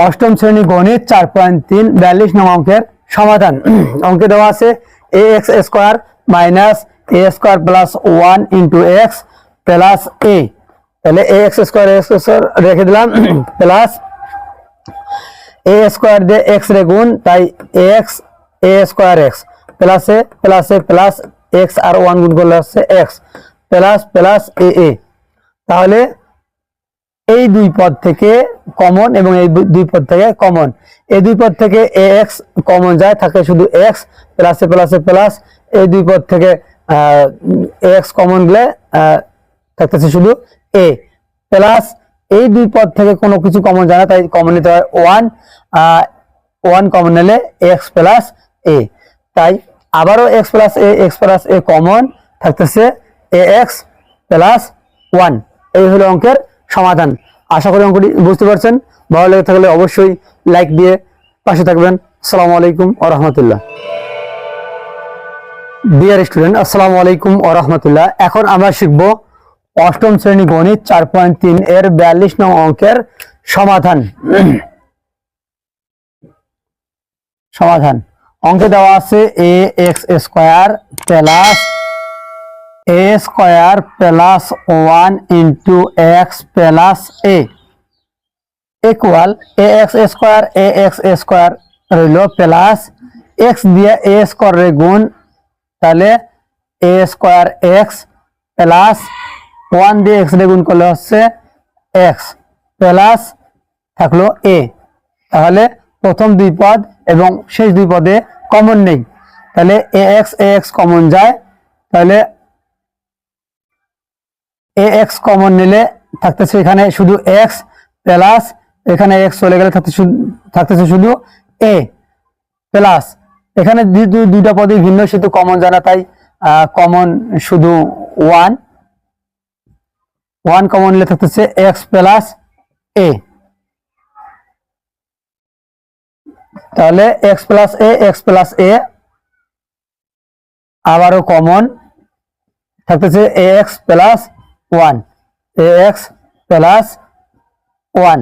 অষ্টম শ্রেণী গণিত 4.3 42 নং অঙ্কের সমাধান। অঙ্কে দেওয়া আছে ax square minus a square plus 1 into x plus a। তাহলে ax স্কয়ার রেখে দিলাম প্লাস a স্কয়ার দিয়ে x রে গুণ, তাই ax a square x plus a plus x আর 1 গুণ করলে হচ্ছে x প্লাস প্লাস a। তাহলে এই দুই পদ থেকে কমন এবং এই দুই পদ থেকে কমন, এই দুই পদ থেকে ax কমন যায়, থাকে শুধু x প্লাস প্লাস এই দুই পদ থেকে ax কমন গেলে থাকতেছে শুধু a প্লাস এই দুই পদ থেকে কোনো কিছু কমন যায় না, তাই কমন নিতে হয় 1 কমন নিলে x প্লাস a। তাই আবারও x প্লাস a কমন থাকতেছে ax প্লাস 1। এই হলো অঙ্কের সমাধান। আশা করি অঙ্কটি বুঝতে পারছেন। ভালো লেগে থাকলে অবশ্যই লাইক দিয়ে পাশে থাকবেন। আসসালামু আলাইকুম ওয়া রাহমাতুল্লাহ। ডিয়ার স্টুডেন্ট, আসসালামু আলাইকুম ওয়া রাহমাতুল্লাহ। এখন আমরা শিখব অষ্টম শ্রেণী গণিত 4.3 এর 42 নং অঙ্কের সমাধান। অঙ্কে দেওয়া আছে ax square plus a square plus 1 into x plus a equal ax square রইল প্লাস x দিয়ে a স্কয়ার রে গুণ, তাহলে a স্কয়ার x প্লাস 1 দিয়ে x রে গুণ করলে হচ্ছে x প্লাস থাকলো a। তাহলে প্রথম দুই পদ এবং শেষ দুই পদে কমন নেই, তাহলে ax কমন যায়, তাহলে ax কমন নিলে থাকতেছে এখানে শুধু x প্লাস এখানে x চলে গেলে থাকতেছে শুধু a প্লাস এখানে দুইটা পদই ভিন্ন, সেহেতু কমন যায় না, তাই কমন শুধু 1 কমন নিলে থাকতেছে x প্লাস a। তাহলে x প্লাস a আবারও কমন থাকতেছে ax প্লাস 1।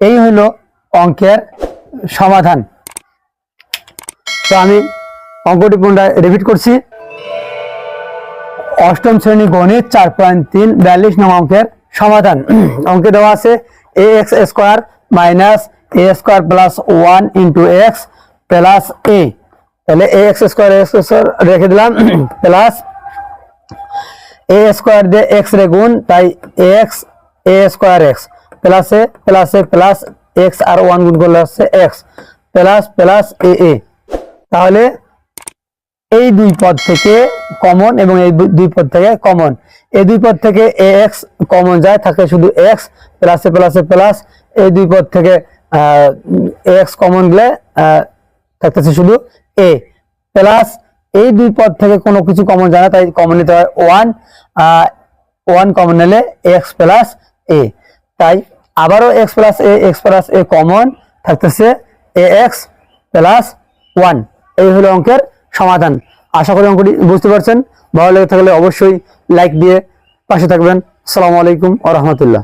এই হলো অঙ্কের সমাধান। তো আমি অঙ্কটি পুনরায় রিপিট করছি। অষ্টম শ্রেণী গণিত 4.3 42 নং অঙ্কের সমাধান। অঙ্কে দেওয়া আছে ax square minus a square plus 1 into x plus a। তাহলে ax স্কয়ার রেখে দিলাম প্লাস a স্কয়ার দিয়ে x রে গুণ, তাই x a square x plus plus x আর 1 গুণ করলে হচ্ছে x প্লাস প্লাস a। তাহলে এই দুই পদ থেকে কমন এবং এই দুই পদ থেকে কমন, এই দুই পদ থেকে ax কমন যায়, থাকে শুধু x প্লাস প্লাস এই দুই পদ থেকে ax কমন গেলে থাকতেছে শুধু a প্লাস এই দুই পদ থেকে কোনো কিছু কমন যায় না, তাই কমন নিতে হয় 1 কমন নিলে x প্লাস a। তাই আবারও x প্লাস a কমন থাকতেছে ax প্লাস 1। এই হলো অঙ্কের সমাধান। আশা করি অঙ্কটি বুঝতে পারছেন। ভালো লেগে থাকলে অবশ্যই লাইক দিয়ে পাশে থাকবেন। আসসালামু আলাইকুম ওয়া রাহমাতুল্লাহ।